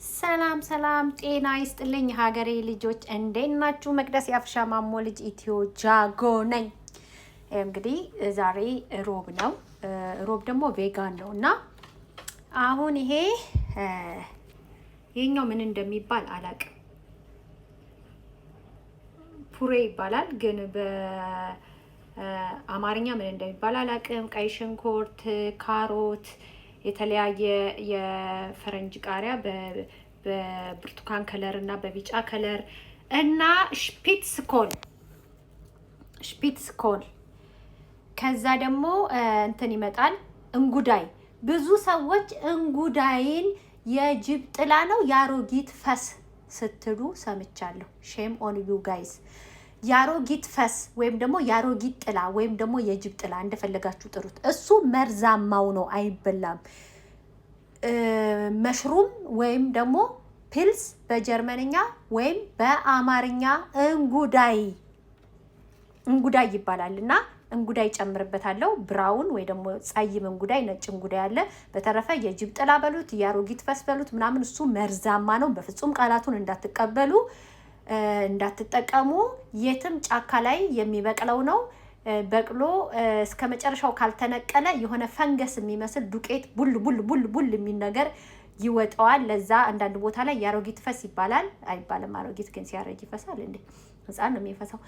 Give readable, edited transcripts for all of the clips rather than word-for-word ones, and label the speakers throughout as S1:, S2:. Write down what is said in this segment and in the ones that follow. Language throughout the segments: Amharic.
S1: ሰላም ሰላም ጤና ይስጥልኝ ሀገሬ ልጆች እንዴት ናችሁ? መቅደስ ያፍሻ ማሞ ልጅ ኢትዮ ጃጎ ነኝ። እንግዲህ ዛሬ ሮብ ነው። ሮብ ደግሞ ቬጋን ነው እና አሁን ይሄኛው ምን እንደሚባል አላውቅም። ፑሬ ይባላል ግን በአማርኛ ምን እንደሚባል አላውቅም። ቀይ ሽንኩርት፣ ካሮት፣ የተለያየ የፈረንጅ ቃሪያ በብርቱካን ከለር እና በቢጫ ከለር እና ሽፒትስኮል ከዛ ደግሞ እንትን ይመጣል እንጉዳይ። ብዙ ሰዎች እንጉዳይን የጅብ ጥላ ነው የአሮጊት ፈስ ስትሉ ሰምቻለሁ። ሼም ኦን ዩ ጋይስ። የአሮጊት ፈስ ወይም ደግሞ የአሮጊት ጥላ ወይም ደግሞ የጅብ ጥላ እንደፈለጋችሁ ጥሩት። እሱ መርዛማው ነው፣ አይበላም። መሽሩም ወይም ደግሞ ፒልስ በጀርመንኛ ወይም በአማርኛ እንጉዳይ ይባላል እና እንጉዳይ ጨምርበታለሁ። ብራውን ወይ ደግሞ ጸይም እንጉዳይ፣ ነጭ እንጉዳይ አለ። በተረፈ የጅብ ጥላ በሉት የአሮጊት ፈስ በሉት ምናምን እሱ መርዛማ ነው። በፍጹም ቃላቱን እንዳትቀበሉ እንዳትጠቀሙ። የትም ጫካ ላይ የሚበቅለው ነው። በቅሎ እስከ መጨረሻው ካልተነቀለ የሆነ ፈንገስ የሚመስል ዱቄት ቡል የሚል ነገር ይወጣዋል። ለዛ አንዳንድ ቦታ ላይ የአሮጊት ፈስ ይባላል። አይባልም። አሮጊት ግን ሲያረጅ ይፈሳል እንዴ? ህፃን ነው የሚፈሳው።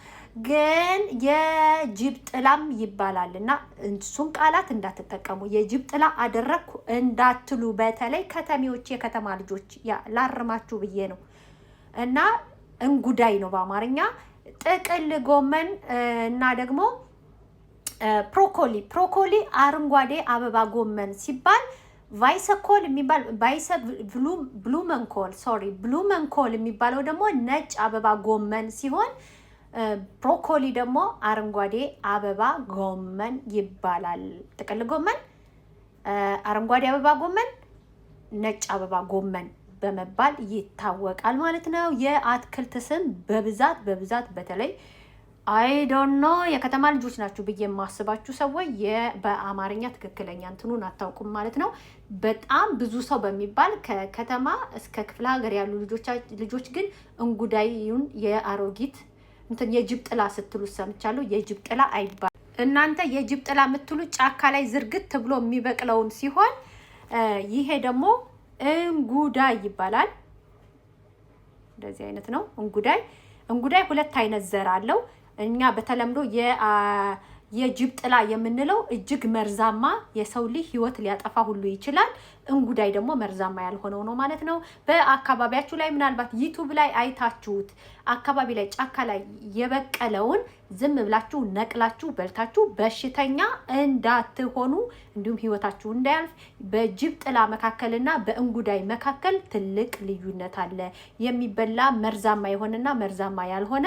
S1: ግን የጅብ ጥላም ይባላል እና እሱን ቃላት እንዳትጠቀሙ። የጅብ ጥላ አደረግኩ እንዳትሉ። በተለይ ከተሜዎች፣ የከተማ ልጆች ላርማችሁ ብዬ ነው። እና እንጉዳይ ነው በአማርኛ። ጥቅል ጎመን እና ደግሞ ፕሮኮሊ አረንጓዴ አበባ ጎመን ሲባል ቫይሰኮል የሚባል ብሉመንኮል የሚባለው ደግሞ ነጭ አበባ ጎመን ሲሆን ፕሮኮሊ ደግሞ አረንጓዴ አበባ ጎመን ይባላል። ጥቅል ጎመን፣ አረንጓዴ አበባ ጎመን፣ ነጭ አበባ ጎመን በመባል ይታወቃል ማለት ነው። የአትክልት ስም በብዛት በተለይ አይ ዶንት ኖ የከተማ ልጆች ናችሁ ብዬ የማስባችሁ ሰዎች በአማርኛ ትክክለኛ እንትኑን አታውቁም ማለት ነው። በጣም ብዙ ሰው በሚባል ከከተማ እስከ ክፍለ ሀገር ያሉ ልጆች ግን እንጉዳዩን የአሮጊት እንትን የጅብ ጥላ ስትሉ ሰምቻለሁ። የጅብ ጥላ አይባል። እናንተ የጅብ ጥላ የምትሉ ጫካ ላይ ዝርግት ብሎ የሚበቅለውን ሲሆን ይሄ ደግሞ እንጉዳይ ይባላል። እንደዚህ አይነት ነው እንጉዳይ ሁለት አይነት ዘር አለው። እኛ በተለምዶ የጅብ ጥላ የምንለው እጅግ መርዛማ የሰው ልጅ ሕይወት ሊያጠፋ ሁሉ ይችላል። እንጉዳይ ደግሞ መርዛማ ያልሆነው ነው ማለት ነው። በአካባቢያችሁ ላይ ምናልባት ዩቲዩብ ላይ አይታችሁት አካባቢ ላይ ጫካ ላይ የበቀለውን ዝም ብላችሁ ነቅላችሁ በልታችሁ በሽተኛ እንዳትሆኑ እንዲሁም ሕይወታችሁ እንዳያልፍ በጅብ ጥላ መካከልና በእንጉዳይ መካከል ትልቅ ልዩነት አለ። የሚበላ መርዛማ የሆነና መርዛማ ያልሆነ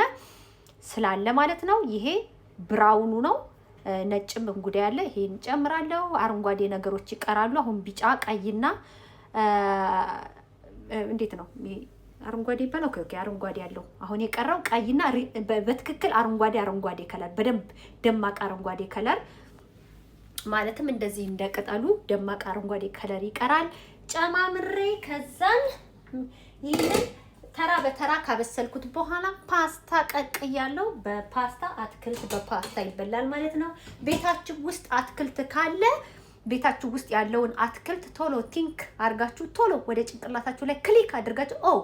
S1: ስላለ ማለት ነው። ይሄ ብራውኑ ነው። ነጭም እንጉዳይ አለ። ይሄን ጨምራለሁ። አረንጓዴ ነገሮች ይቀራሉ። አሁን ቢጫ፣ ቀይና እንዴት ነው አረንጓዴ ይባላል። ኦኬ አረንጓዴ ያለው አሁን የቀረው ቀይና በትክክል አረንጓዴ ከለር፣ በደንብ ደማቅ አረንጓዴ ከለር ማለትም እንደዚህ እንደቅጠሉ ደማቅ አረንጓዴ ከለር ይቀራል። ጨማምሬ ከዛን ይሄን ተራ በተራ ካበሰልኩት በኋላ ፓስታ ቀቅያለሁ። በፓስታ አትክልት በፓስታ ይበላል ማለት ነው። ቤታችሁ ውስጥ አትክልት ካለ ቤታችሁ ውስጥ ያለውን አትክልት ቶሎ ቲንክ አድርጋችሁ ቶሎ ወደ ጭንቅላታችሁ ላይ ክሊክ አድርጋችሁ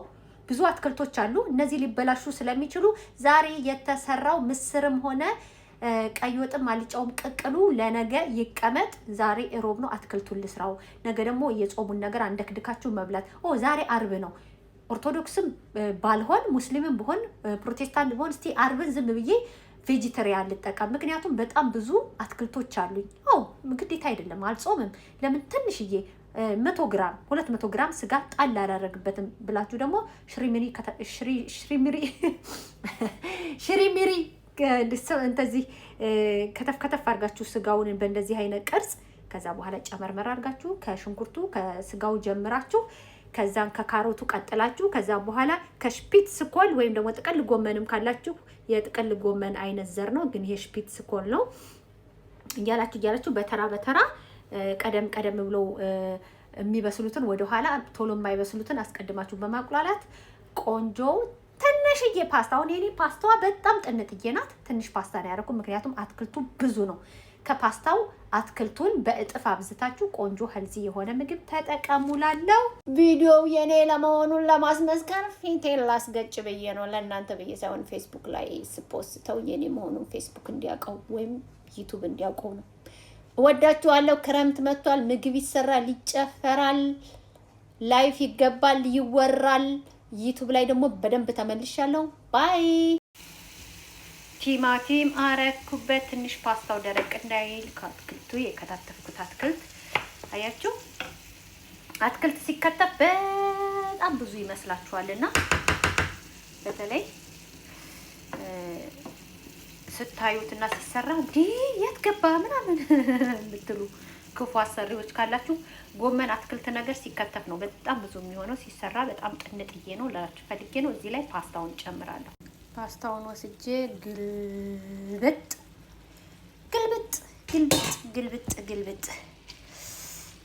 S1: ብዙ አትክልቶች አሉ፣ እነዚህ ሊበላሹ ስለሚችሉ ዛሬ የተሰራው ምስርም ሆነ ቀይ ወጥም አልጫውም ቅቅሉ ለነገ ይቀመጥ። ዛሬ ሮብ ነው፣ አትክልቱን ልስራው። ነገ ደግሞ የጾሙን ነገር አንደክድካችሁ መብላት። ዛሬ አርብ ነው። ኦርቶዶክስም ባልሆን ሙስሊምም ብሆን ፕሮቴስታንት ብሆን እስቲ አርብን ዝም ብዬ ቬጂተሪያን ልጠቀም። ምክንያቱም በጣም ብዙ አትክልቶች አሉኝ። ግዴታ አይደለም፣ አልጾምም። ለምን ትንሽዬ 100 ግራም 200 ግራም ስጋ ጣል አላደረግበትም ብላችሁ ደግሞ ሽሪሚሪ እንደዚህ ከተፍ አድርጋችሁ ስጋውን በእንደዚህ አይነት ቅርጽ ከዛ በኋላ ጨመርመር አድርጋችሁ ከሽንኩርቱ ከስጋው ጀምራችሁ ከዛን ከካሮቱ ቀጥላችሁ ከዛ በኋላ ከሽፒትስኮል ወይም ደግሞ ጥቅል ጎመንም ካላችሁ የጥቅል ጎመን አይነት ዘር ነው፣ ግን ይሄ ሽፒትስኮል ነው እያላችሁ በተራ ቀደም ብሎ የሚበስሉትን ወደ ኋላ ቶሎ የማይበስሉትን አስቀድማችሁ በማቁላላት ቆንጆ ትንሽዬ ፓስታ። አሁን የኔ ፓስታዋ በጣም ጥንጥዬ ናት። ትንሽ ፓስታ ነው ያደረኩት፣ ምክንያቱም አትክልቱ ብዙ ነው። ከፓስታው አትክልቱን በእጥፍ አብዝታችሁ ቆንጆ ሄልዚ የሆነ ምግብ ተጠቀሙላለው። ቪዲዮው የኔ ለመሆኑን ለማስመስከር ፊቴን ላስገጭ ብዬ ነው፣ ለእናንተ ብዬ ሳይሆን ፌስቡክ ላይ ስፖስተው የኔ መሆኑን ፌስቡክ እንዲያውቀው ወይም ዩቱብ እንዲያውቀው ነው። እወዳችኋለሁ። ክረምት መጥቷል። ምግብ ይሰራል፣ ይጨፈራል፣ ላይፍ ይገባል፣ ይወራል። ዩቱብ ላይ ደግሞ በደንብ ተመልሻለሁ። ባይ። ቲማቲም አረኩበት ትንሽ ፓስታው ደረቅ እንዳይል ከአትክልቱ የከታተፍኩት አትክልት አያችሁ። አትክልት ሲከተፍ በጣም ብዙ ይመስላችኋልና በተለይ ስታዩትና ሲሰራ እንዴ የት ገባ ምናምን ብትሉ ክፉ አሰሪዎች ካላችሁ ጎመን አትክልት ነገር ሲከተፍ ነው በጣም ብዙ የሚሆነው። ሲሰራ በጣም ጥንጥዬ ነው ላችሁ ፈልጌ ነው። እዚህ ላይ ፓስታውን ጨምራለሁ። ፓስታውን ወስጄ ግልብጥ ግልብጥ ግልብጥ ግልብጥ ግልብጥ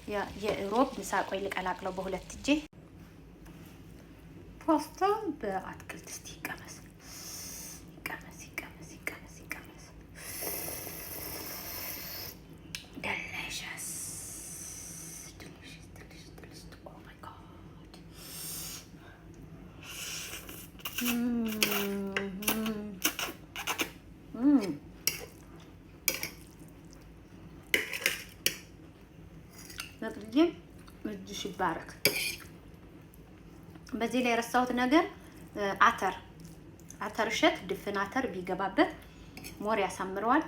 S1: ያ የሮብ ምሳቆይ ልቀላቅለው በሁለት እጄ። ፓስታ በአትክልት እስቲ ይቀመስ ይቀመስ ይቀመስ ይቀመስ ይቀመስ። delicious delicious delicious delicious. Oh my god. ነጥዬ እጅሽ ይባረክ። በዚህ ላይ የረሳሁት ነገር አተር እሸት ድፍን አተር ቢገባበት ሞር ያሳምረዋል።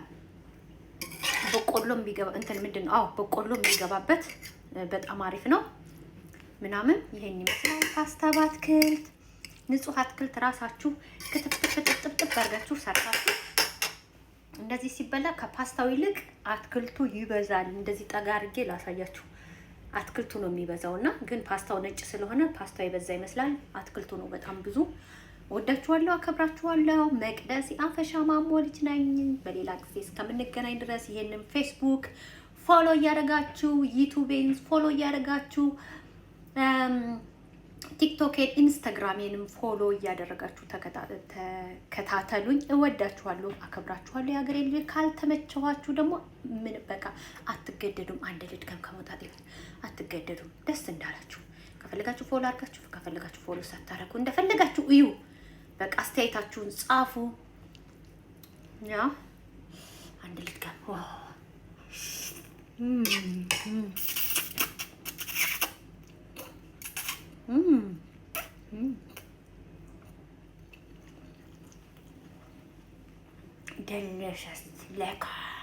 S1: በቆሎም ቢገባ እንትን ምንድነው? አዎ በቆሎም ቢገባበት በጣም አሪፍ ነው ምናምን። ይሄን ይመስላል ፓስታ በአትክልት ንጹህ አትክልት ራሳችሁ ክትፍትፍትፍትፍ አድርጋችሁ ሰርታችሁ እንደዚህ ሲበላ ከፓስታው ይልቅ አትክልቱ ይበዛል። እንደዚህ ጠጋ አድርጌ ላሳያችሁ። አትክልቱ ነው የሚበዛውና ግን ፓስታው ነጭ ስለሆነ ፓስታው የበዛ ይመስላል። አትክልቱ ነው በጣም ብዙ። ወዳችኋለሁ፣ አከብራችኋለሁ። መቅደስ አፈሻ ማሞ ልጅ ነኝ። በሌላ ጊዜ እስከምንገናኝ ድረስ ይሄንን ፌስቡክ ፎሎ እያደረጋችሁ ዩቲዩብን ፎሎ እያደረጋችሁ ቲክቶክን ኢንስታግራሜንም ፎሎ እያደረጋችሁ ተከታተሉኝ። እወዳችኋለሁ፣ አከብራችኋለሁ። የሀገሬ ልጅ ካልተመቸኋችሁ ደግሞ ምን በቃ አትገደዱም። አንድ ልጅ ከመውጣት አትገደዱም። ደስ እንዳላችሁ ከፈለጋችሁ ፎሎ አድርጋችሁ ከፈለጋችሁ ፎሎ ሳታረጉ እንደፈለጋችሁ እዩ። በቃ አስተያየታችሁን ጻፉ። ያ አንድ ልጅ delicious lecker.